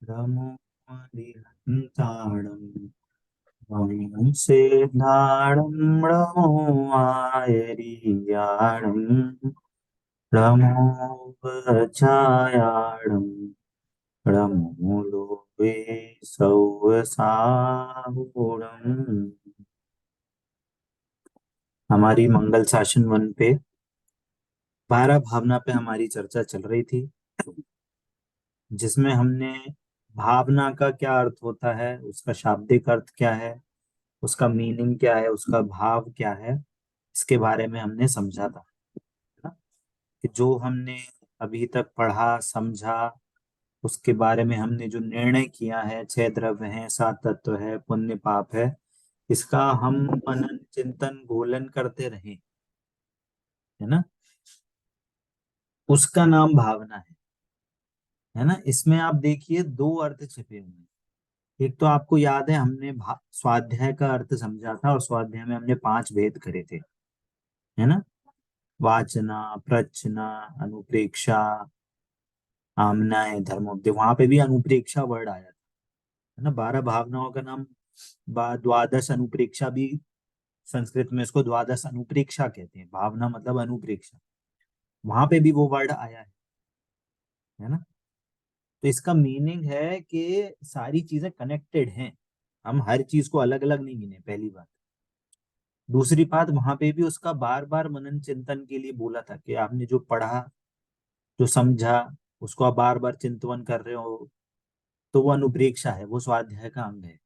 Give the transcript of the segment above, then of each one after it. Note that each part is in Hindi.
रमोहरिहन्ताणम् वंशेर्धारणं रमोहायरीयाणम् रमोपछायाणम् रमोलोभे सौवसाहुरम्। हमारी मंगल शासन वन पे 12 भावना पे हमारी चर्चा चल रही थी, जिसमें हमने भावना का क्या अर्थ होता है, उसका शाब्दिक अर्थ क्या है, उसका मीनिंग क्या है, उसका भाव क्या है, इसके बारे में हमने समझा था, है ना? कि जो हमने अभी तक पढ़ा समझा, उसके बारे में हमने जो निर्णय किया है, 6 द्रव्य हैं, 7 तत्व है, पुण्य पाप है, इसका हम मनन चिंतन घोलन करते रहे, है ना? उसका नाम भावना है ना? इसमें आप देखिए दो अर्थ छिपे हुए हैं। एक तो आपको याद है हमने स्वाध्याय का अर्थ समझा था, और स्वाध्याय में हमने 5 भेद करे थे, है ना? वाचना, प्रच्छना, अनुप्रेक्षा, आमनाय, धर्मोक्ति, वहां पे भी अनुप्रेक्षा वर्ड आया था, है ना? 12 भावनाओं का नाम द्वादश अनुप्रेक्षा भी, संस्कृत में इसको द्वादश अनुप्रेक्षा कहते हैं, भावना मतलब अनुप्रेक्षा, वहां पे भी वो वर्ड आया है ना? तो इसका मीनिंग है कि सारी चीजें कनेक्टेड हैं, हम हर चीज को अलग अलग नहीं गिने, पहली बात। दूसरी बात, वहां पे भी उसका बार बार मनन चिंतन के लिए बोला था कि आपने जो पढ़ा, जो समझा, उसको आप बार बार चिंतन कर रहे हो, तो वो अनुप्रेक्षा है, वो स्वाध्याय का अंग है।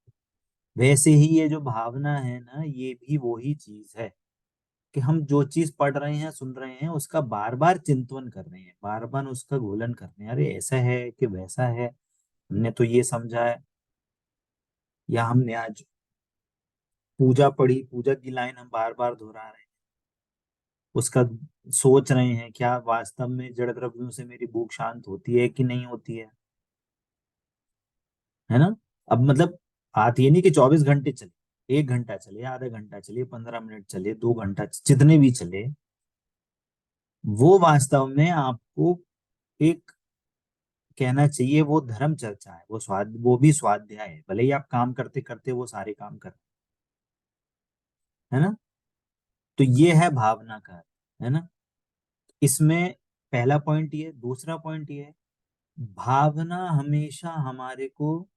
वैसे ही ये जो भावना है ना, ये भी वही चीज है कि हम जो चीज पढ़ रहे हैं, सुन रहे हैं, उसका बार बार चिंतन कर रहे हैं, बार बार उसका घोलन कर रहे हैं, अरे ऐसा है कि वैसा है, हमने तो ये समझा है, या हमने आज पूजा पढ़ी, पूजा की लाइन हम बार बार दोहरा रहे हैं, उसका सोच रहे हैं क्या वास्तव में जड़ द्रव्यों से मेरी भूख शांत होती है कि नहीं होती है ना? अब मतलब बात ये नहीं कि 24 घंटे चले, 1 घंटा चले, आधा घंटा चले, 15 मिनट चले, 2 घंटा, जितने भी चले, वो वास्तव में आपको एक कहना चाहिए वो धर्म चर्चा है, वो भी स्वाध्याय है, भले ही आप काम करते करते वो सारे काम कर, है ना? तो ये है भावना का, है ना? इसमें पहला पॉइंट ये, दूसरा पॉइंट ये है, भावना हमेशा हमारे को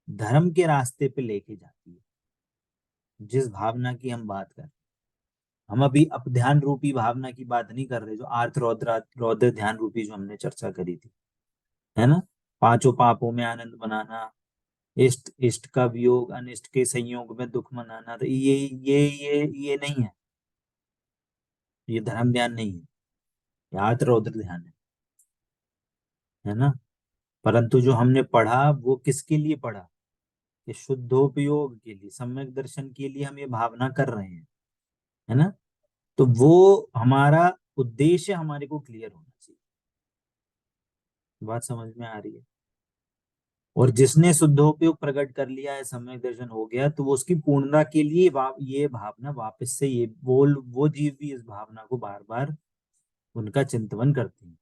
धर्म के रास्ते पे लेके जाती है। जिस भावना की हम बात कर, हम अभी ध्यान रूपी भावना की बात नहीं कर रहे, जो आर्थ रौद्र रौद्र ध्यान रूपी जो हमने चर्चा करी थी, है ना? पांचों पापों में आनंद मनाना, इष्ट इष्ट का वियोग, अनिष्ट के संयोग में दुख मनाना, तो ये नहीं है, ये धर्म ध्यान नहीं है, ये आर्थ रौद्र ध्यान है ना? परंतु जो हमने पढ़ा वो किसके लिए पढ़ा? कि शुद्धोपयोग के लिए, सम्यक दर्शन के लिए हम ये भावना कर रहे हैं, है ना? तो वो हमारा उद्देश्य हमारे को क्लियर होना चाहिए, बात समझ में आ रही है? और जिसने शुद्धोपयोग प्रकट कर लिया है, सम्यक दर्शन हो गया, तो वो उसकी पूर्णता के लिए ये भावना वापस से ये बोल, वो जीव भी इस भावना को बार बार उनका चिंतन करते हैं,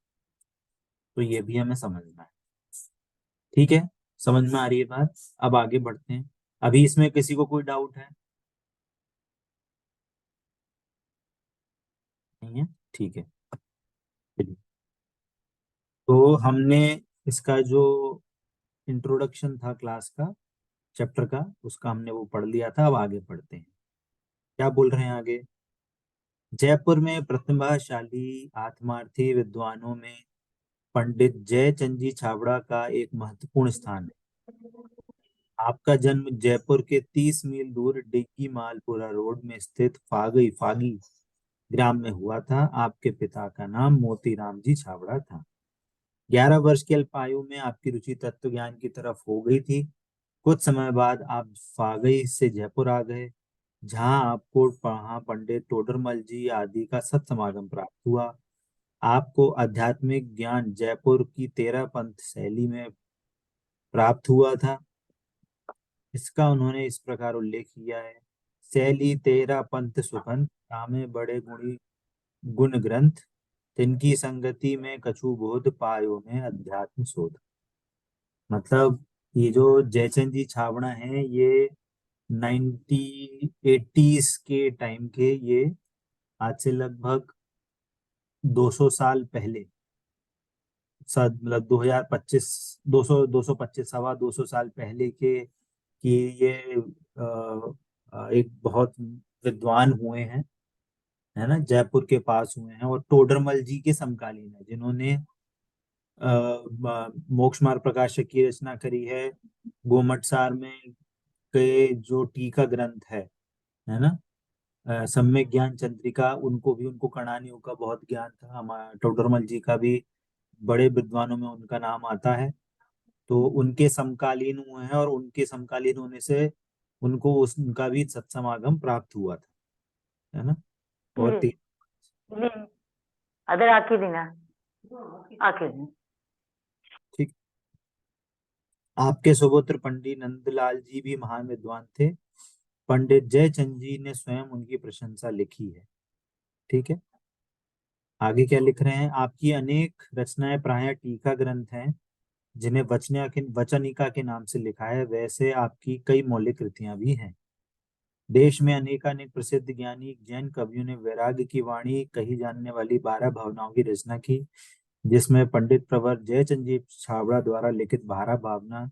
तो ये भी हमें समझना है। ठीक है, समझ में आ रही है बात? अब आगे बढ़ते हैं। अभी इसमें किसी को कोई डाउट है? नहीं है? ठीक है, चलिए। तो हमने इसका जो इंट्रोडक्शन था क्लास का, चैप्टर का, उसका हमने वो पढ़ लिया था, अब आगे पढ़ते हैं। क्या बोल रहे हैं आगे? जयपुर में प्रतिभाशाली आत्मार्थी विद्वानों में पंडित जयचंद जी छाबड़ा का एक महत्वपूर्ण स्थान है। आपका जन्म जयपुर के 30 मील दूर डिग्गी मालपुरा रोड में स्थित फागई फागी ग्राम में हुआ था। आपके पिता का नाम मोतीराम जी छाबड़ा था। 11 वर्ष की अल्पायु में आपकी रुचि तत्व ज्ञान की तरफ हो गई थी। कुछ समय बाद आप फागई से जयपुर आ गए, जहां आपको वहाँ पंडित टोडरमल जी आदि का सत्समागम प्राप्त हुआ। आपको आध्यात्मिक ज्ञान जयपुर की 13 पंथ शैली में प्राप्त हुआ था। इसका उन्होंने इस प्रकार उल्लेख किया है: शैली 13 पंथ सुखंत, रामे बड़े गुणी गुण ग्रंथ, तिनकी संगति में कछु बोध, पायो में अध्यात्म शोध। मतलब ये जो जयचंद जी छावड़ा हैं, ये 1980s के टाइम के, ये आज से लगभग 200 साल पहले, मतलब 2025, 225, 250 साल पहले के कि ये एक बहुत विद्वान हुए हैं, है ना, जयपुर के पास हुए हैं, और टोडरमल जी के समकालीन है, जिन्होंने मोक्ष मार्ग प्रकाशक की रचना करी है। गोमटसार में के जो टीका ग्रंथ है ना, सम्यक ज्ञान चंद्रिका, उनको भी, उनको कणानियों का बहुत ज्ञान था। हमारा टोडरमल जी का भी बड़े विद्वानों में उनका नाम आता है। तो उनके समकालीन हुए हैं, और उनके समकालीन होने से उनको उनका भी सत्समागम प्राप्त हुआ था, है ना। और ಇಲ್ಲಿ ಇಲ್ಲಿ ಅದರ ಹಾಕಿದೀನ ಹಾಕಿದ್ದೀನಿ. ठीक। आपके सुपुत्र पंडित नंदलाल जी भी महान विद्वान थे। पंडित जयचंद जी ने स्वयं उनकी प्रशंसा लिखी है। ठीक है, आगे क्या लिख रहे हैं? आपकी अनेक रचनाएं प्रायः टीका ग्रंथ हैं, जिन्हें वचनिका के नाम से लिखा है। वैसे आपकी कई मौलिक कृतियां भी हैं। देश में अनेकानेक प्रसिद्ध ज्ञानी जैन कवियों ने वैराग्य की वाणी कही जाने वाली 12 भावनाओं की रचना की, जिसमें पंडित प्रवर जयचंद जी छाबड़ा द्वारा लिखित 12 भावना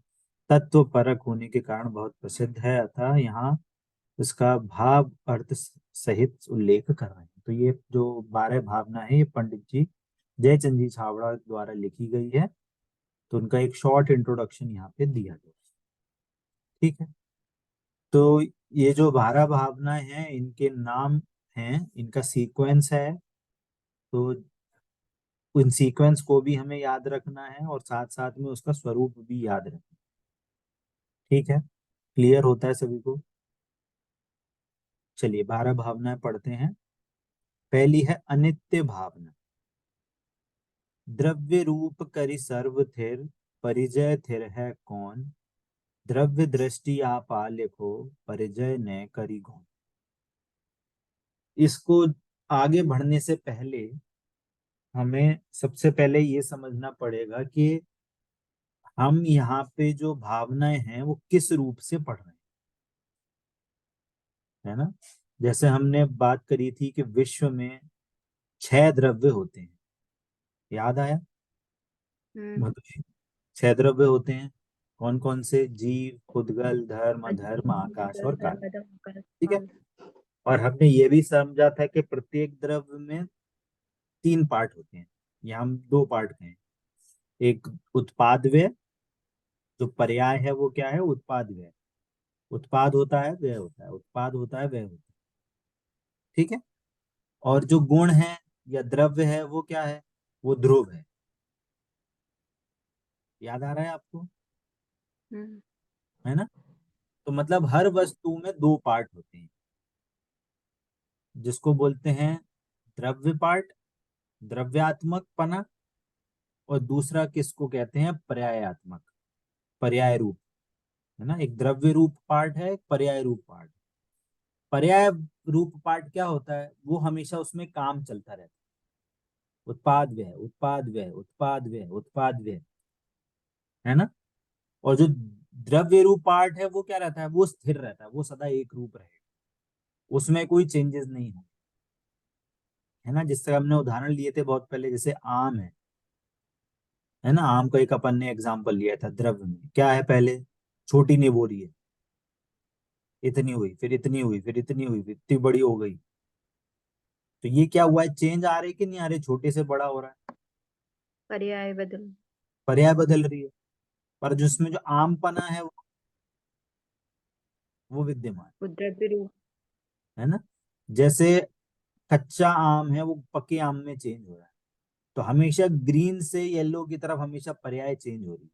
तत्व परक होने के कारण बहुत प्रसिद्ध है। अतः यहाँ इसका भाव अर्थ सहित उल्लेख कर रहे हैं। तो ये जो 12 भावना है, ये पंडित जी जयचंद जी छाबड़ा द्वारा लिखी गई है। तो उनका एक शॉर्ट इंट्रोडक्शन यहाँ पे दिया गया। ठीक है, तो ये जो 12 भावनाएं हैं, इनके नाम हैं, इनका सीक्वेंस है। तो उन सीक्वेंस को भी हमें याद रखना है, और साथ साथ में उसका स्वरूप भी याद रखना है। ठीक है, क्लियर होता है सभी को? चलिए 12 भावनाएं पढ़ते हैं। पहली है अनित्य भावना। द्रव्य रूप करि सर्व थिर, परिजय थिर है कौन। द्रव्य दृष्टि आप लिखो, परिजय न करी गौन। इसको आगे बढ़ने से पहले हमें सबसे पहले ये समझना पड़ेगा कि हम यहाँ पे जो भावनाएं हैं वो किस रूप से पढ़ रहे हैं, है ना। जैसे हमने बात करी थी कि विश्व में 6 द्रव्य होते हैं, याद आया मधुश्री? 6 द्रव्य होते हैं। कौन कौन से? जीव, खुदगल, धर्म, अधर्म, आकाश और काल। ठीक है, और हमने ये भी समझा था कि प्रत्येक द्रव्य में 3 पार्ट होते हैं, या हम 2 पार्ट कहें। एक उत्पाद व्यय, जो पर्याय है वो क्या है? उत्पाद व्यय। उत्पाद होता है, व्यय होता है, उत्पाद होता है, व्यय होता है। ठीक है, और जो गुण है या द्रव्य है वो क्या है? वो ध्रुव है। याद आ रहा है आपको? है ना। तो मतलब हर वस्तु में 2 पार्ट होते हैं, जिसको बोलते हैं द्रव्य पार्ट, द्रव्यात्मक पना, और दूसरा किसको कहते हैं? पर्यायात्मक, पर्याय रूप, है ना। एक द्रव्य रूप पार्ट है, एक पर्याय रूप पार्ट। पर्याय रूप पार्ट क्या होता है? वो हमेशा उसमें काम चलता रहता है। उत्पाद व्यय, उत्पाद व्यय, उत्पाद व्यय, उत्पाद व्यय, है ना। और जो द्रव्य रूप पार्ट है वो क्या रहता है? वो स्थिर रहता है, वो सदा एक रूप रहेगा, उसमें कोई चेंजेस नहीं हो, है ना। जिससे हमने उदाहरण लिए थे बहुत पहले, जैसे आम है ना। आम का एक अपन ने एग्जाम्पल लिया था। द्रव्य में क्या है? पहले छोटी निबोरी है, इतनी हुई, फिर इतनी हुई, फिर इतनी हुई, फिर इतनी बड़ी हो गई। तो ये क्या हुआ है? चेंज आ रही कि नहीं आ रही? छोटे से बड़ा हो रहा है, पर्याय बदल. पर्याय बदल रही है। पर जिसमें जो आमपना है वो विद्यमान द्रव्य रूप. है ना। जैसे कच्चा आम है, वो पके आम में चेंज हो रहा है। तो हमेशा ग्रीन से येलो की तरफ हमेशा पर्याय चेंज हो रही है।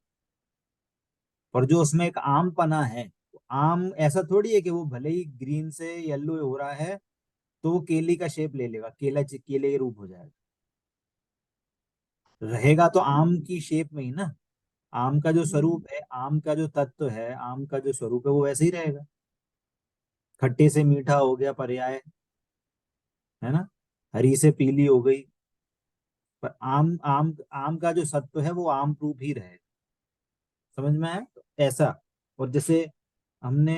और जो उसमें एक आम पना है, तो आम ऐसा थोड़ी है कि वो भले ही ग्रीन से येलो हो रहा है तो वो केले का शेप ले लेगा, केले के रूप हो जाएगा। रहेगा तो आम की शेप में ही ना। आम का जो स्वरूप है, आम का जो तत्व है, आम का जो स्वरूप है, वो वैसे ही रहेगा। खट्टे से मीठा हो गया पर्याय, है ना। हरी से पीली हो गई। पर आम आम आम का जो सत्व है वो आम रूप ही रहेगा। समझ में आया? ऐसा। और जैसे हमने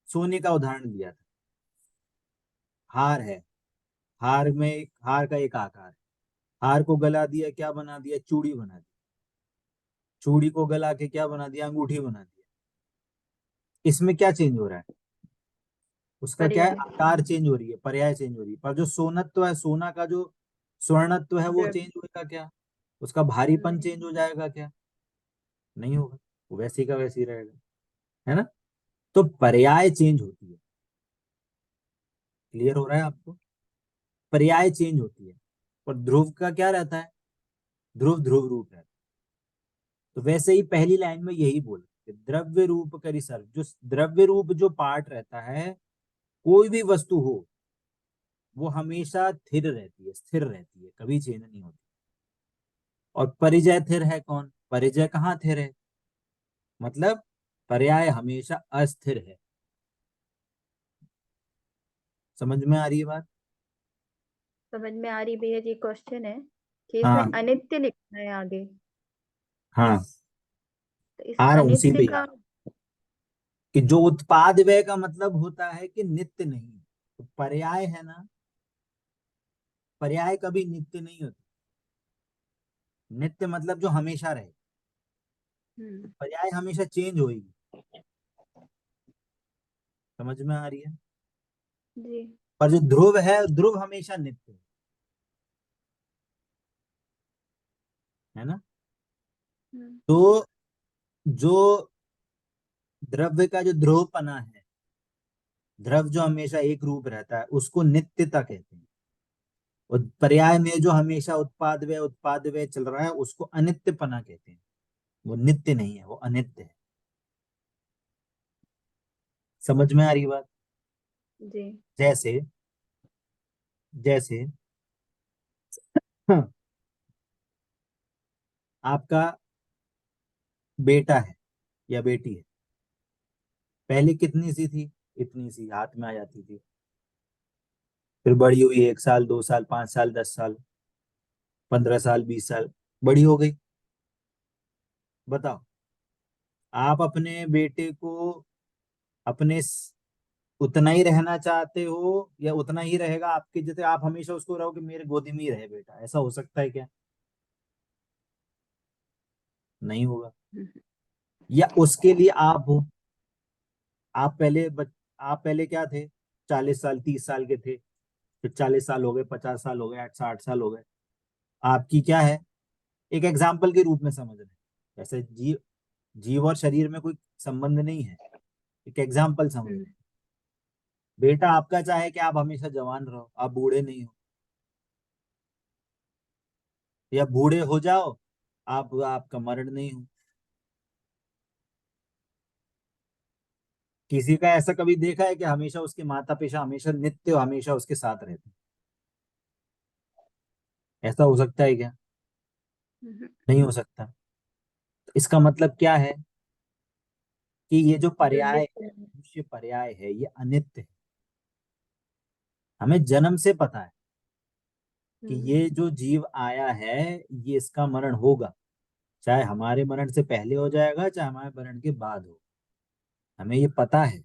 सोने का उदाहरण दिया था, हार है, हार का एक आकार है, हार को गला दिया, क्या बना दिया, चूड़ी बना दी, चूड़ी को गला के क्या बना दिया, अंगूठी बना दिया। इसमें क्या चेंज हो रहा है, उसका क्या है, पर्याय। आकार चेंज हो रही है, पर्याय चेंज हो रही है। पर जो सोनत्व है, सोना का जो स्वर्णत्व है, वो द्रव्य। चेंज होगा क्या, उसका भारीपन नहीं। चेंज हो जाएगा क्या, नहीं होगा, वो वैसे का वैसे ही रहेगा, है ना। तो पर्याय चेंज होती है, क्लियर हो रहा है आपको, पर्याय चेंज होती है। और ध्रुव का क्या रहता है, ध्रुव ध्रुव रूप रहता है। तो वैसे ही पहली लाइन में यही बोल, द्रव्य रूप करी सर्व, जो द्रव्य रूप जो पार्ट रहता है, कोई भी वस्तु हो, वो हमेशा स्थिर रहती है, कभी चेंज नहीं होती। और परिजय थिर है कौन, परिजय कहाँ थिर है, मतलब पर्याय हमेशा अस्थिर है। समझ में आ रही है बात। समझ में आ रही भैया जी। क्वेश्चन है कि इसमें हाँ अनित्य लिखना है आगे, हाँ, तो इस आ रहा हूँ उसी अनित्य पे यार, का। कि जो उत्पाद व्यय का मतलब होता है कि नित्य नहीं, तो पर्याय है ना, पर्याय कभी नित्य नहीं होती। नित्य मतलब जो हमेशा रहे, हम्म। पर्याय हमेशा चेंज होगी। समझ में आ रही है। जी। पर जो ध्रुव है, ध्रुव हमेशा नित्य है ना। हम्म। तो जो द्रव्य का जो ध्रुवपना है, द्रव जो हमेशा एक रूप रहता है, उसको नित्यता कहते हैं। और पर्याय में जो हमेशा उत्पाद व्यय चल रहा है, उसको अनित्यपना कहते हैं। वो नित्य नहीं है, वो अनित्य है। समझ में आ रही बात। जी। जैसे जैसे हाँ, आपका बेटा है या बेटी है, पहले कितनी सी थी, इतनी सी हाथ में आ जाती थी, फिर बड़ी हुई, 1 साल, 2 साल, 5 साल, 10 साल, 15 साल, 20 साल, बड़ी हो गई। बताओ, आप अपने बेटे को अपने उतना ही रहना चाहते हो, या उतना ही रहेगा आपके जैसे, आप हमेशा उसको रहो कि मेरे गोदी में ही रहे बेटा, ऐसा हो सकता है क्या, नहीं होगा। हम्म। या उसके लिए आप हो, आप पहले आप पहले क्या थे, 40 साल 30 साल के थे, फिर 40 साल हो गए, 50 साल हो गए, 60 साल हो गए। आपकी क्या है, एक एग्जाम्पल के रूप में समझ रहे हैं, ऐसे जीव और शरीर में कोई संबंध नहीं है, एक एग्जाम्पल समझ रहे हम्म। हैं। बेटा आपका चाहे कि आप हमेशा जवान रहो, आप बूढ़े नहीं हो, या बूढ़े हो जाओ, आप आपका मरण नहीं हो। किसी का ऐसा कभी देखा है कि हमेशा उसके माता पिता हमेशा नित्य हमेशा उसके साथ रहते हैं, ऐसा हो सकता है क्या, हम्म। नहीं हो सकता। तो इसका मतलब क्या है, कि ये जो जो पर्याय है, नित्य है। मनुष्य पर्याय है, ये अनित्य है। हमें जन्म से पता है कि हम्म। ये जो जीव आया है, ये इसका मरण होगा, चाहे हमारे मरण से पहले हो जाएगा, चाहे हमारे मरण के बाद हो, हमें ये पता है।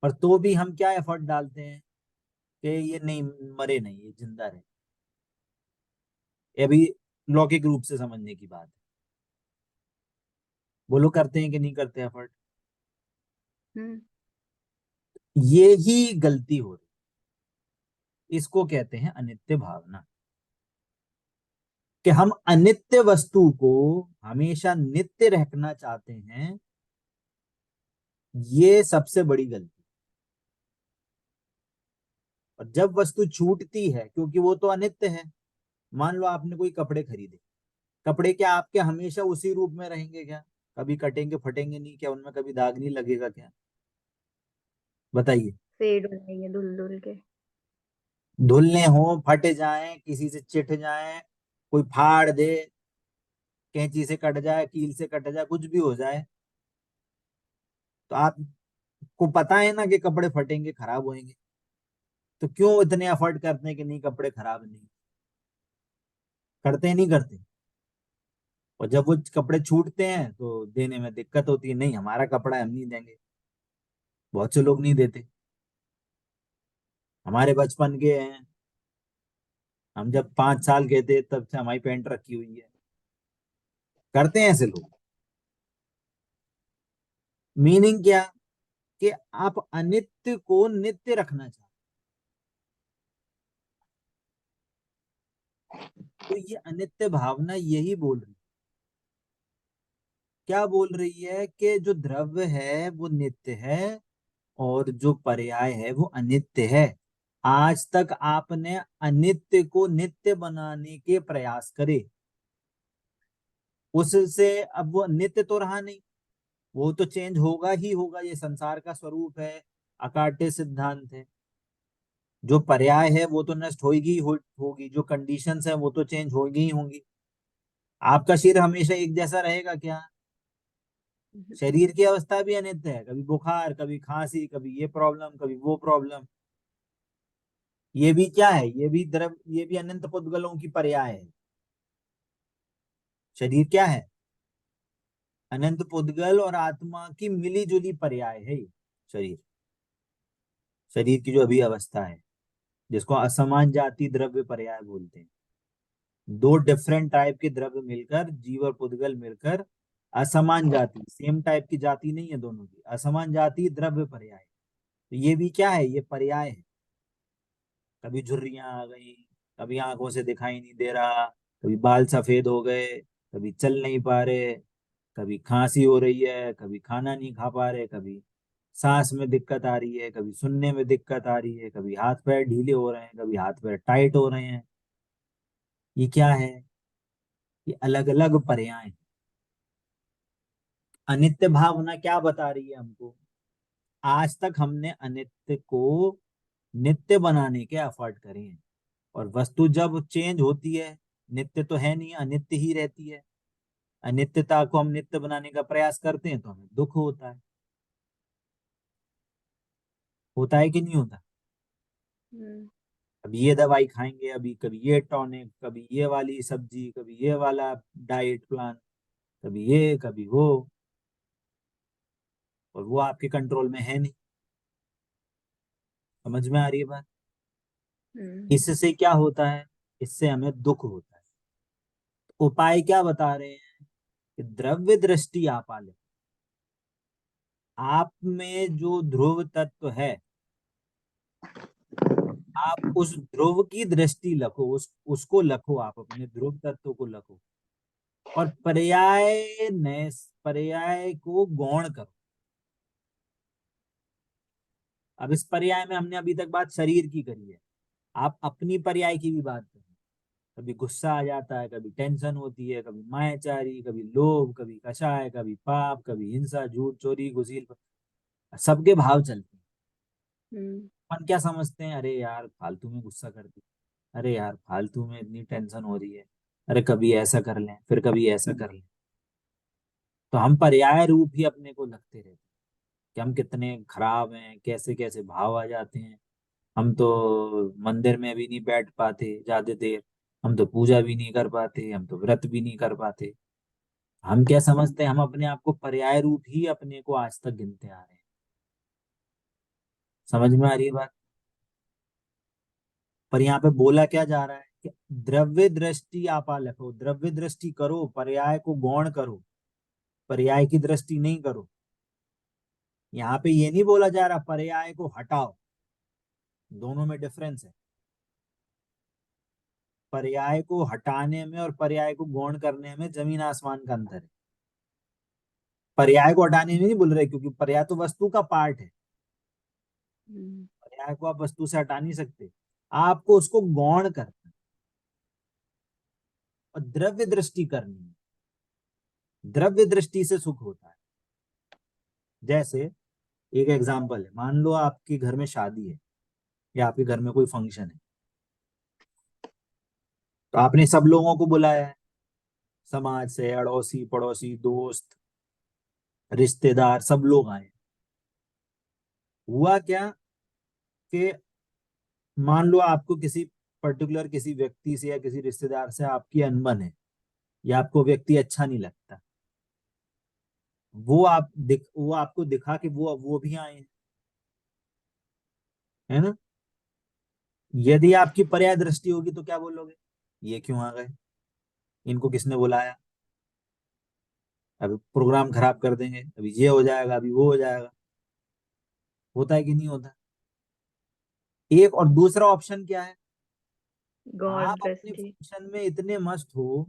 पर तो भी हम क्या एफर्ट डालते हैं कि ये नहीं, मरे नहीं, ये जिंदा रहे। ये भी लौकिक रूप से समझने की बात है। बोलो, करते हैं कि नहीं करते एफर्ट। हम्म। ये ही गलती हो रही, इसको कहते हैं अनित्य भावना, कि हम अनित्य वस्तु को हमेशा नित्य रखना चाहते हैं। ये सबसे बड़ी गलती। और जब वस्तु छूटती है, क्योंकि वो तो अनित्य है, मान लो आपने कोई कपड़े खरीदे, कपड़े क्या आपके हमेशा उसी रूप में रहेंगे क्या, कभी कटेंगे फटेंगे नहीं क्या, उनमें कभी दाग नहीं लगेगा क्या, बताइए। फेड हो जाएंगे धुल धुल के। धुलने हो, फट जाएं, किसी से चिट जाएं, कोई फाड़ दे, कैंची से कट जाए, कील से कट जाए, कुछ भी हो जाए, तो आपको पता है ना कि कपड़े फटेंगे, खराब होंगे। तो क्यों इतने एफर्ट करते हैं कि नहीं, कपड़े खराब नहीं, करते हैं नहीं करते। और जब वो कपड़े छूटते हैं तो देने में दिक्कत होती है, नहीं हमारा कपड़ा है हम नहीं देंगे। बहुत से लोग नहीं देते। हमारे बचपन के हैं, हम जब 5 साल के थे तब से हमारी पैंट रखी हुई है। करते हैं ऐसे लोग। मीनिंग क्या, कि आप अनित्य को नित्य रखना चाहते। तो ये अनित्य भावना यही बोल रही, क्या बोल रही है, कि जो द्रव्य है वो नित्य है और जो पर्याय है वो अनित्य है। आज तक आपने अनित्य को नित्य बनाने के प्रयास करे, उससे अब वो नित्य तो रहा नहीं, वो तो चेंज होगा ही होगा, ये संसार का स्वरूप है, अकाट्य सिद्धांत है। जो पर्याय है वो तो नष्ट होगी ही होगी, जो कंडीशंस है वो तो चेंज होगी ही होंगी। आपका शरीर हमेशा एक जैसा रहेगा क्या? शरीर की अवस्था भी अनित्य है, कभी बुखार, कभी खांसी, कभी ये प्रॉब्लम, कभी वो प्रॉब्लम। ये भी क्या है, ये भी द्रव, ये भी अनंत पुद्गलों की पर्याय है। शरीर क्या है? अनंत पुद्गल और आत्मा की मिली जुली पर्याय है ये शरीर। शरीर की जो अभी अवस्था है, जिसको असमान जाति द्रव्य पर्याय बोलते हैं। दो डिफरेंट टाइप के द्रव्य मिलकर, जीव और पुद्गल मिलकर असमान जाति, सेम टाइप की जाति नहीं है दोनों की, असमान जाति द्रव्य पर्याय। तो ये भी क्या है, ये पर्याय है। कभी झुर्रियां आ गई, कभी आंखों से दिखाई नहीं दे रहा, कभी बाल सफेद हो गए, कभी चल नहीं पा रहे, कभी खांसी हो रही है, कभी खाना नहीं खा पा रहे, कभी सांस में दिक्कत आ रही है, कभी सुनने में दिक्कत आ रही है, कभी हाथ पैर ढीले हो रहे हैं, कभी हाथ पैर टाइट हो रहे हैं। ये क्या है? ये अलग अलग पर्याय हैं। अनित्य भावना क्या बता रही है हमको? आज तक हमने अनित्य को नित्य बनाने के एफर्ट करे हैं, और वस्तु जब चेंज होती है, नित्य तो है नहीं, अनित्य ही रहती है। अनित्यता को हम नित्य बनाने का प्रयास करते हैं तो हमें दुख होता है। होता है कि नहीं होता? हम्म। अभी ये दवाई खाएंगे, अभी कभी ये टॉनिक, कभी ये वाली सब्जी, कभी ये वाला डाइट प्लान, कभी ये कभी वो, और वो आपके कंट्रोल में है नहीं। समझ में आ रही है बात? हम्म। इससे क्या होता है? इससे हमें दुख होता है। उपाय क्या बता रहे हैं, कि द्रव्य दृष्टि आप आ ले। आप में जो ध्रुव तत्व है, आप उस ध्रुव की दृष्टि लखो, उसको लखो, आप अपने ध्रुव तत्व को लखो, और पर्याय को गौण करो। अब इस पर्याय में हमने अभी तक बात शरीर की करी है, आप अपनी पर्याय की भी बात करें। कभी गुस्सा आ जाता है, कभी टेंशन होती है, कभी मायाचारी, कभी लोभ, कभी कषाय, कभी पाप, कभी हिंसा, झूठ, चोरी, गुसील, सबके भाव चलते हैं। हम्म। अपन क्या समझते हैं, अरे यार फालतू में गुस्सा कर दी, अरे यार फालतू में इतनी टेंशन हो रही है, अरे कभी ऐसा कर लें, फिर कभी ऐसा कर लें। तो हम पर्याय रूप ही अपने को लगते रहते हैं, कि हम कितने खराब हैं, कैसे कैसे भाव आ जाते हैं। हम तो मंदिर में भी नहीं बैठ पाते ज्यादा देर, हम तो पूजा भी नहीं कर पाते, हम तो व्रत भी नहीं कर पाते। हम क्या समझते हैं, हम अपने आप को पर्याय रूप ही अपने को आज तक गिनते आ रहे हैं। समझ में आ रही है बात? पर यहाँ पे बोला क्या जा रहा है, कि द्रव्य दृष्टि आपा लखो, द्रव्य दृष्टि करो, पर्याय को गौण करो, पर्याय की दृष्टि नहीं करो। यहाँ पे ये नहीं बोला जा रहा पर्याय को हटाओ, दोनों में डिफरेंस है। पर्याय को हटाने में और पर्याय को गौण करने में जमीन आसमान का अंतर है। पर्याय को हटाने में नहीं बोल रहे, क्योंकि पर्याय तो वस्तु का पार्ट है। हम्म। पर्याय को आप वस्तु से हटा नहीं सकते, आपको उसको गौण करना है और द्रव्य दृष्टि करनी है। द्रव्य दृष्टि से सुख होता है। जैसे एक एग्जाम्पल है, मान लो आपके घर में शादी है, या आपके घर में कोई फंक्शन है, तो आपने सब लोगों को बुलाया है, समाज से अड़ोसी पड़ोसी दोस्त रिश्तेदार सब लोग आए। हुआ क्या, कि मान लो आपको किसी पर्टिकुलर किसी व्यक्ति से या किसी रिश्तेदार से आपकी अनबन है, या आपको व्यक्ति अच्छा नहीं लगता, वो आपको दिखा कि वो भी आए हैं, है ना। यदि आपकी पर्याय दृष्टि होगी तो क्या बोलोगे, ये क्यों आ गए, इनको किसने बुलाया, अभी प्रोग्राम खराब कर देंगे, अभी ये हो जाएगा, अभी वो हो जाएगा। होता है कि नहीं होता। एक और दूसरा ऑप्शन क्या है, गॉड आप अपने दृष्टि। फंक्शन में इतने मस्त हो,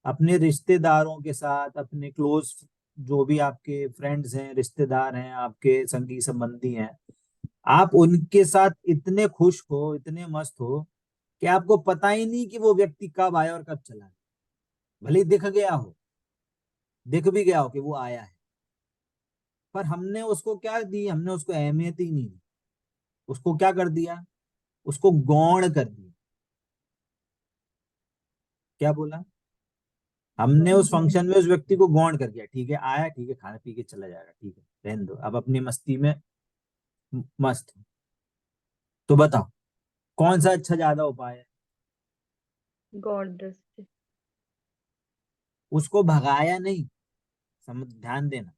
अपने रिश्तेदारों के साथ, अपने क्लोज, जो भी आपके फ्रेंड्स हैं, रिश्तेदार हैं, आपके संगी संबंधी हैं, आप उनके साथ इतने खुश हो, इतने मस्त हो कि आपको पता ही नहीं कि वो व्यक्ति कब आया और कब चला गया। भले ही दिख भी गया हो कि वो आया है, पर हमने उसको क्या दी, हमने उसको अहमियत ही नहीं दी। उसको क्या कर दिया, उसको गौण कर दिया। क्या बोला, हमने उस फंक्शन में उस व्यक्ति को गौण कर दिया। ठीक है, आया, ठीक है, खाना पी के चला जाएगा, ठीक है, रहने दो, अब अपनी मस्ती में मस्त हो। तो बताओ कौन सा अच्छा ज्यादा उपाय है। गॉड दृष्टि। उसको भगाया नहीं, समझ, ध्यान देना।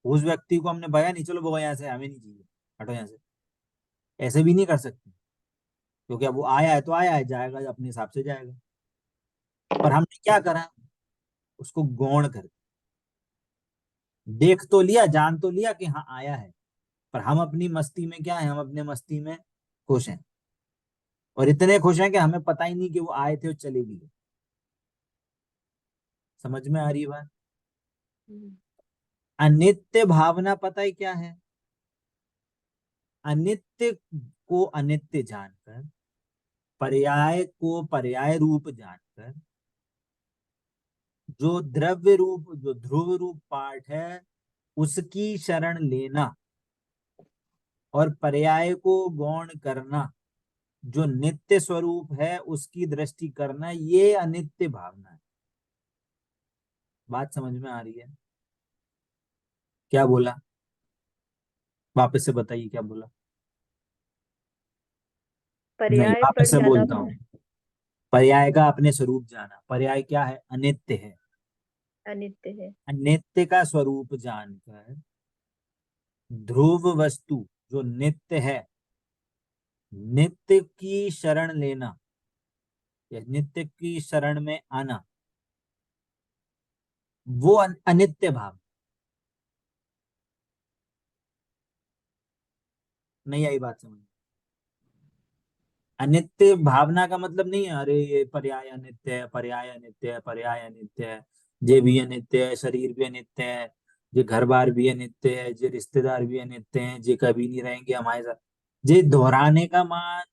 उस व्यक्ति को हमने भगाया नहीं, चलो वो यहाँ से, हमें नहीं चाहिए, हटो यहाँ से, ऐसे भी नहीं कर सकते, क्योंकि अब वो आया है तो आया है, जाएगा अपने हिसाब से जाएगा। पर हमने क्या करा, उसको गौण कर, देख तो लिया, जान तो लिया कि हाँ आया है, पर हम अपनी मस्ती में क्या है, हम अपने मस्ती में खुश हैं, और इतने खुश हैं कि हमें पता ही नहीं कि वो आए थे और चले भी गए। समझ में आ रही है बात। अनित्य भावना पता है क्या है, अनित्य को अनित्य जानकर, पर्याय को पर्याय रूप जानकर, जो द्रव्य रूप, जो ध्रुव रूप पाठ है उसकी शरण लेना, और पर्याय को गौण करना, जो नित्य स्वरूप है उसकी दृष्टि करना, ये अनित्य भावना है। बात समझ में आ रही है। क्या बोला, वापस से बताइए क्या बोला। नहीं, पर्याय वापस पर से ज्यादा। बोलता हूँ। पर्याय का अपने स्वरूप जाना, पर्याय क्या है, अनित्य है। अनित्य है। अनित्य का स्वरूप जानकर ध्रुव वस्तु जो नित्य है, नित्य की शरण लेना, या नित्य की शरण में आना, वो अनित्य भाव। नहीं आई बात समझ। अनित्य भावना का मतलब नहीं है अरे ये पर्याय अनित्य है, पर्याय अनित्य है, पर्याय अनित्य है, ये भी अनित्य है, शरीर भी अनित्य है, ये घर बार भी अनित्य है, ये रिश्तेदार भी अनित्य हैं, ये कभी नहीं रहेंगे हमारे साथ। ये दोहराने का मान,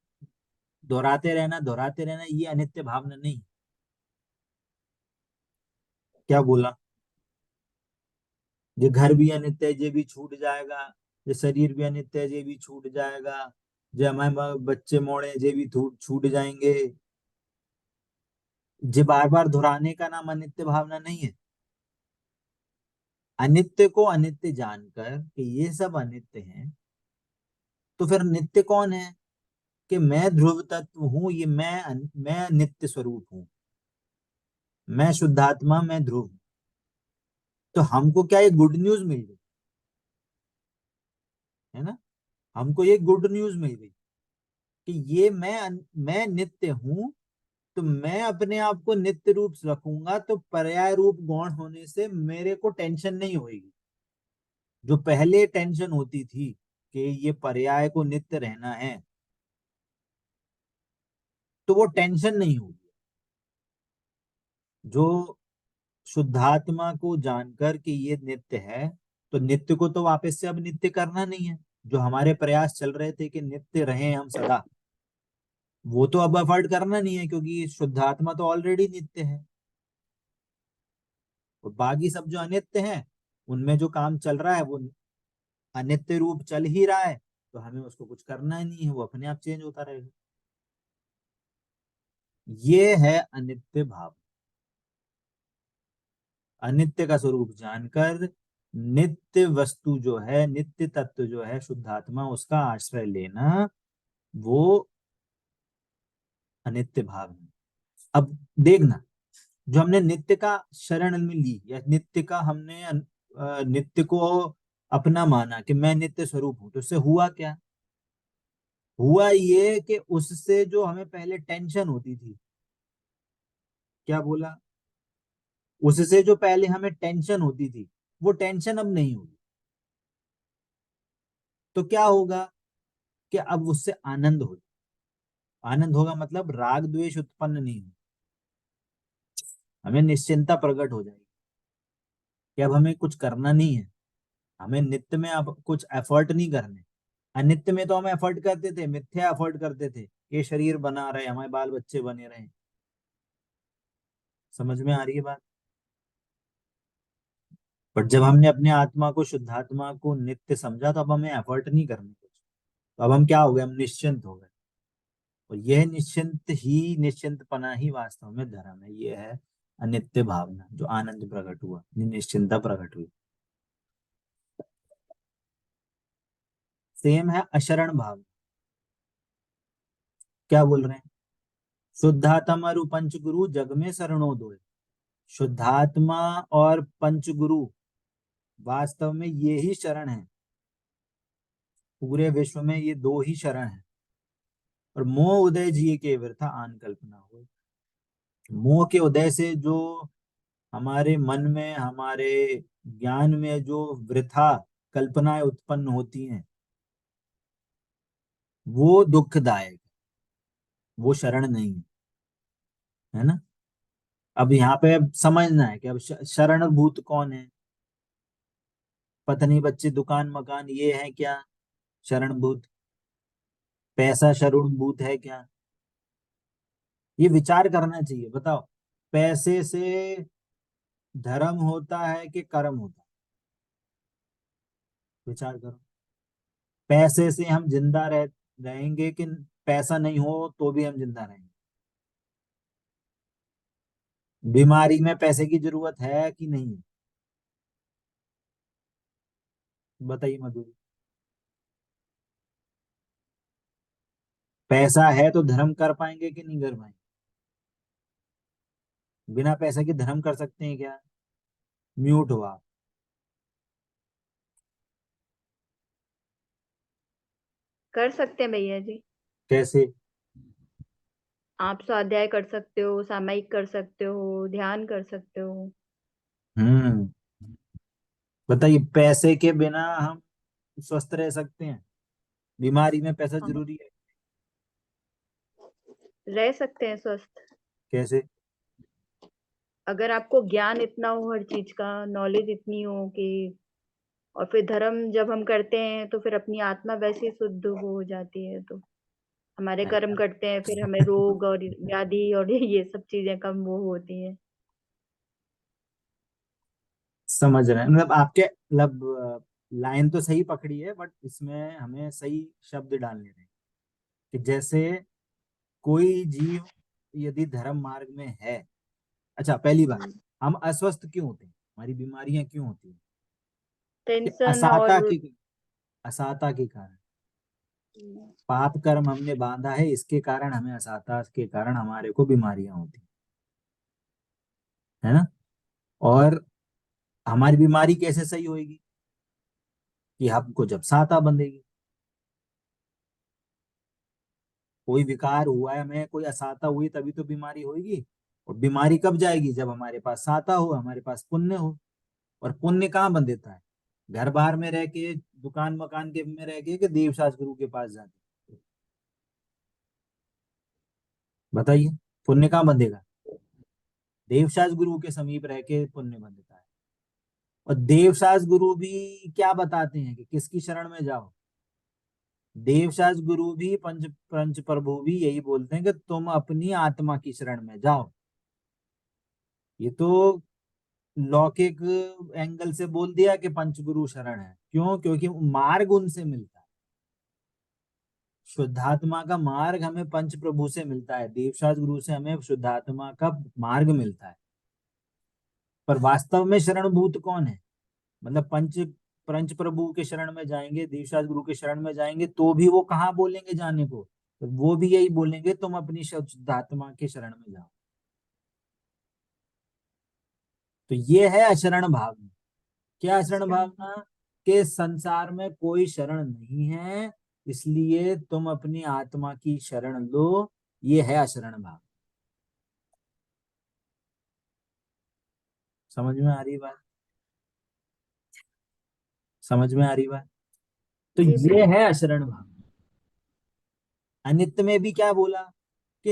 दोहराते रहना, ये अनित्य भावना नहीं। क्या बोला, ये घर भी अनित्य है, ये भी छूट जाएगा, ये शरीर भी अनित्य है, ये भी छूट जाएगा, ये हमारे बच्चे मोड़े ये भी छूट छूट जाएंगे। ये बार बार दोहराने का नाम अनित्य भावना नहीं है। अनित्य को अनित्य जानकर कि ये सब अनित्य हैं, तो फिर नित्य कौन है, कि मैं ध्रुव तत्व हूं, ये मैं नित्य स्वरूप हूं, मैं शुद्धात्मा, मैं ध्रुव हूं। तो हमको क्या, ये गुड न्यूज मिल गई, है ना। हमको ये गुड न्यूज मिल गई कि ये मैं नित्य हूं, तो मैं अपने आप को नित्य रूप से रखूंगा, तो पर्याय रूप गौण होने से मेरे को टेंशन नहीं होगी। जो पहले टेंशन होती थी कि ये पर्याय को नित्य रहना है, तो वो टेंशन नहीं होगी। जो शुद्धात्मा को जानकर कि ये नित्य है, तो नित्य को तो वापस से अब नित्य करना नहीं है। जो हमारे प्रयास चल रहे थे कि नित्य रहें हम सदा, वो तो अब अवॉइड करना नहीं है, क्योंकि शुद्धात्मा तो ऑलरेडी नित्य है। और बाकी सब जो अनित्य हैं, उनमें जो काम चल रहा है वो अनित्य रूप चल ही रहा है, तो हमें उसको कुछ करना ही नहीं है, वो अपने आप चेंज होता रहेगा। ये है अनित्य भाव। अनित्य का स्वरूप जानकर नित्य वस्तु जो है, नित्य तत्व जो है शुद्धात्मा, उसका आश्रय लेना, वो अनित्य भाव है। अब देखना, जो हमने नित्य का शरण में ली, या नित्य का हमने नित्य को अपना माना कि मैं नित्य स्वरूप हूं, तो उससे हुआ क्या? हुआ ये कि उससे जो हमें पहले टेंशन होती थी, क्या बोला, उससे जो पहले हमें टेंशन होती थी, वो टेंशन अब नहीं होगी। तो क्या होगा कि अब उससे आनंद होगा। आनंद होगा मतलब राग द्वेष उत्पन्न नहीं हो, हमें निश्चिंतता प्रकट हो जाएगी कि अब हमें कुछ करना नहीं है। हमें नित्य में अब कुछ एफर्ट नहीं करने। अनित्य में तो हम एफर्ट करते थे, मिथ्या एफर्ट करते थे, ये शरीर बना रहे, हमारे बाल बच्चे बने रहे। समझ में आ रही है बात? बट जब हमने अपने आत्मा को, शुद्धात्मा को नित्य समझा, तो अब हमें एफर्ट नहीं करने कुछ। तो अब हम क्या हो गए, हम निश्चिंत हो गए। और यह निश्चिंतपना ही वास्तव में धर्म है। ये है अनित्य भावना, जो आनंद प्रकट हुआ, निश्चिंतता प्रकट हुई। सेम है अशरण भाव। क्या बोल रहे हैं? शुद्धात्मा और पंचगुरु जग में शरणो दो। शुद्धात्मा और पंचगुरु वास्तव में ये ही शरण है। पूरे विश्व में ये दो ही शरण है। और मोह उदय जिए के व्यर्था आन कल्पना हो। मोह के उदय से जो हमारे मन में, हमारे ज्ञान में जो वृथा कल्पनाएं उत्पन्न होती हैं, वो दुखदायक, वो शरण नहीं है। है ना? अब यहाँ पे अब समझना है कि अब शरण भूत कौन है। पत्नी बच्चे दुकान मकान ये है क्या शरण भूत? पैसा शरण भूत है क्या? ये विचार करना चाहिए। बताओ, पैसे से धर्म होता है कि कर्म होता है? विचार करो। पैसे से हम जिंदा रहेंगे कि पैसा नहीं हो तो भी हम जिंदा रहेंगे? बीमारी में पैसे की जरूरत है कि नहीं है? बताइए मधुरी। पैसा है तो धर्म कर पाएंगे कि नहीं कर पाएंगे? बिना पैसे के धर्म कर सकते हैं क्या? म्यूट हो आप। कर सकते हैं भैया जी। कैसे? आप स्वाध्याय कर सकते हो, सामायिक कर सकते हो, ध्यान कर सकते हो। हम्म। बताइए, पैसे के बिना हम स्वस्थ रह सकते हैं? बीमारी में पैसा हाँ, जरूरी है। रह सकते हैं स्वस्थ। कैसे? अगर आपको ज्ञान इतना हो, हर चीज का नॉलेज इतनी हो कि, और फिर धर्म जब हम करते हैं तो फिर अपनी आत्मा वैसे ही शुद्ध हो जाती है, तो हमारे कर्म अच्छा, करते हैं, फिर हमें रोग और व्याधि और ये सब चीजें कम वो होती हैं। समझ रहे हैं। मतलब आपके मतलब लाइन तो सही पकड़ी है, बट इसमें हमें सही शब्द डालने हैं कि जैसे कोई जीव यदि धर्म मार्ग में है। अच्छा, पहली बात, हम्म। हम अस्वस्थ क्यों होते हैं, हमारी बीमारियां क्यों होती हैं? कि टेंशन और असाता के कारण, पाप कर्म हमने बांधा है, इसके कारण हमें असाता के कारण हमारे को बीमारियां होती हैं। है ना? और हमारी बीमारी कैसे सही होएगी? कि हमको जब साता बंधेगी। कोई विकार हुआ है हमें, कोई असाता हुई, तभी तो बीमारी होगी। और बीमारी कब जाएगी? जब हमारे पास साता हो, हमारे पास पुण्य हो। और पुण्य कहाँ बंधेता है? घर बार में रह के, दुकान मकान के में रह के, कि देवशास्त्र गुरु के पास जाके? बताइए, पुण्य कहाँ बंधेगा? देवशास्त्र गुरु के समीप रह के पुण्य बंधता है। और देवशास्त्र गुरु भी क्या बताते हैं कि किसकी शरण में जाओ? देवशास्त्र गुरु भी, पंच पंच प्रभु भी यही बोलते हैं कि तुम अपनी आत्मा की शरण में जाओ। ये तो लौकिक एंगल से बोल दिया कि पंचगुरु शरण है। क्यों? क्योंकि मार्ग उनसे मिलता है। शुद्धात्मा का मार्ग हमें पंच प्रभु से मिलता है, देवशास्त्र गुरु से हमें शुद्धात्मा का मार्ग मिलता है। पर वास्तव में शरणभूत कौन है? मतलब पंच प्रभु के शरण में जाएंगे, देवशास्त्र गुरु के शरण में जाएंगे, तो भी वो कहाँ बोलेंगे जाने को? तो वो भी यही बोलेंगे, तुम अपनी शुद्धात्मा के शरण में जाओ। तो ये है अशरण भावना। क्या अशरण शरण। भावना? के संसार में कोई शरण नहीं है, इसलिए तुम अपनी आत्मा की शरण लो। ये है अशरण भाव। समझ में आ रही बात? समझ में आ रही बात? तो जी ये भैया। है अशरण भाव। अनित्य में भी क्या बोला कि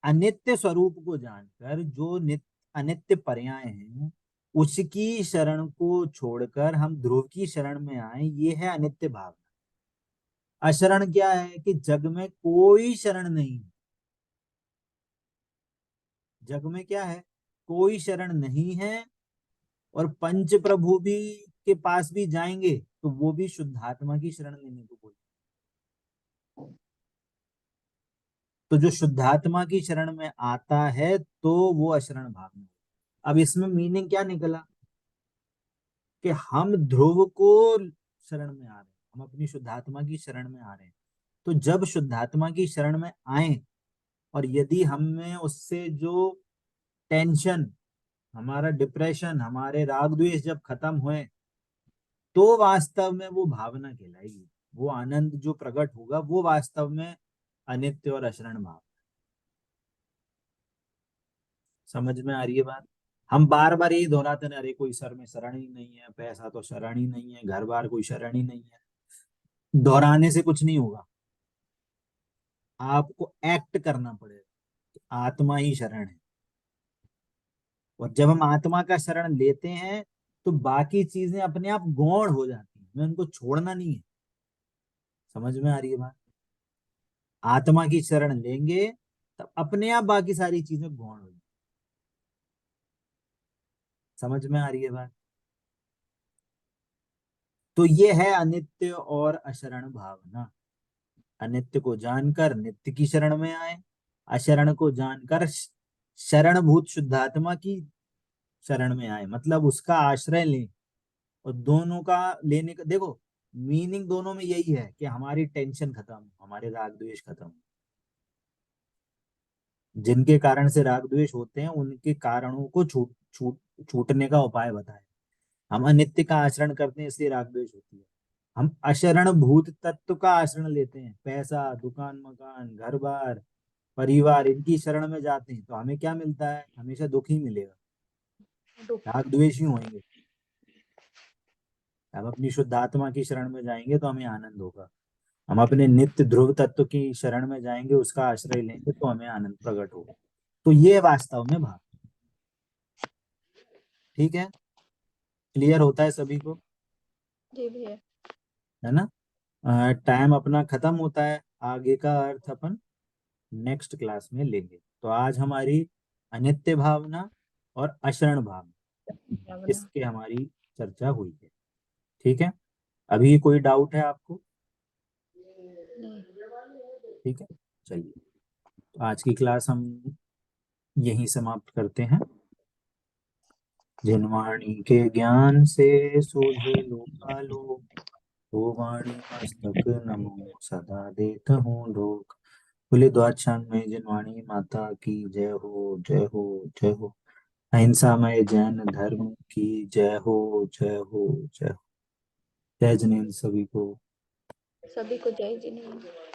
अनित्य स्वरूप को जानकर जो नित्य अनित्य पर्याय हैं, उसकी शरण को छोड़कर हम ध्रुव की शरण में आए, ये है अनित्य भाव। अशरण क्या है? कि जग में कोई शरण नहीं है। जग में क्या है? कोई शरण नहीं है। और पंच प्रभु भी के पास भी जाएंगे तो वो भी शुद्धात्मा की शरण लेने को बोले। तो जो शुद्धात्मा की शरण में आता है तो वो अशरण भाव में। अब इसमें मीनिंग क्या निकला? कि हम ध्रुव को शरण में आ रहे हैं, हम अपनी शुद्धात्मा की शरण में आ रहे हैं। तो जब शुद्धात्मा की शरण में आए, और यदि हमें उससे जो टेंशन, हमारा डिप्रेशन, हमारे राग द्वेष जब खत्म हुए, तो वास्तव में वो भावना कहलाएगी। वो आनंद जो प्रकट होगा वो वास्तव में अनित्य और अशरण भाव। समझ में आ रही है बात? हम बार बार यही दोहराते हैं, अरे कोई सर में शरण ही नहीं है, पैसा तो शरण ही नहीं है, घर बार कोई शरण ही नहीं है। दोहराने से कुछ नहीं होगा। आपको एक्ट करना पड़ेगा। आत्मा ही शरण है। और जब हम आत्मा का शरण लेते हैं तो बाकी चीजें अपने आप गौण हो जाती हैं, हमें उनको छोड़ना नहीं है। समझ में आ रही है बात? आत्मा की शरण लेंगे तब अपने आप बाकी सारी चीजें गौण हो जाएंगी। समझ में आ रही है बात? तो ये है अनित्य और अशरण भावना। अनित्य को जानकर नित्य की शरण में आए, अशरण को जानकर शरणभूत शुद्धात्मा की शरण में आए, मतलब उसका आश्रय लें। और दोनों का लेने का देखो, मीनिंग दोनों में यही है कि हमारी टेंशन खत्म, हमारे राग द्वेष खत्म। जिनके कारण से राग द्वेष होते हैं उनके कारणों को छूट छूट छूटने का उपाय बताए। हम अनित्य का आचरण करते हैं इसलिए राग द्वेष होती है। हम अशरण भूत तत्व का आश्रय लेते हैं, पैसा, दुकान, मकान, घर बार, परिवार, इनकी शरण में जाते हैं तो हमें क्या मिलता है? हमेशा दुख ही मिलेगा, दुख। राग द्वेष ही होंगे। हम अपनी शुद्ध आत्मा की शरण में जाएंगे तो हमें आनंद होगा। हम अपने नित्य ध्रुव तत्व की शरण में जाएंगे, उसका आश्रय लेंगे तो हमें आनंद प्रकट होगा। तो ये वास्तव में भाव। ठीक है? क्लियर होता है सभी को? जी भैया। है ना? टाइम अपना खत्म होता है। आगे का अर्थ अपन नेक्स्ट क्लास में लेंगे। तो आज हमारी अनित्य भावना और अशरण भावना, भावना। इसके हमारी चर्चा हुई है। ठीक है? अभी कोई डाउट है आपको? नहीं। ठीक है, चलिए। तो आज की क्लास हम यहीं समाप्त करते हैं। जिनवाणी के ज्ञान से सूझे लोकालोक, तो वाणी मस्तक नमो सदा देत हूँ लोक। खुले द्वादशान में जिनवाणी माता की जय हो, जय हो, जय हो। अहिंसामय जैन धर्म की जय हो, जय हो, जय हो। जय जिनेन्द्र सभी को। सभी को जय जिनेन्द्र।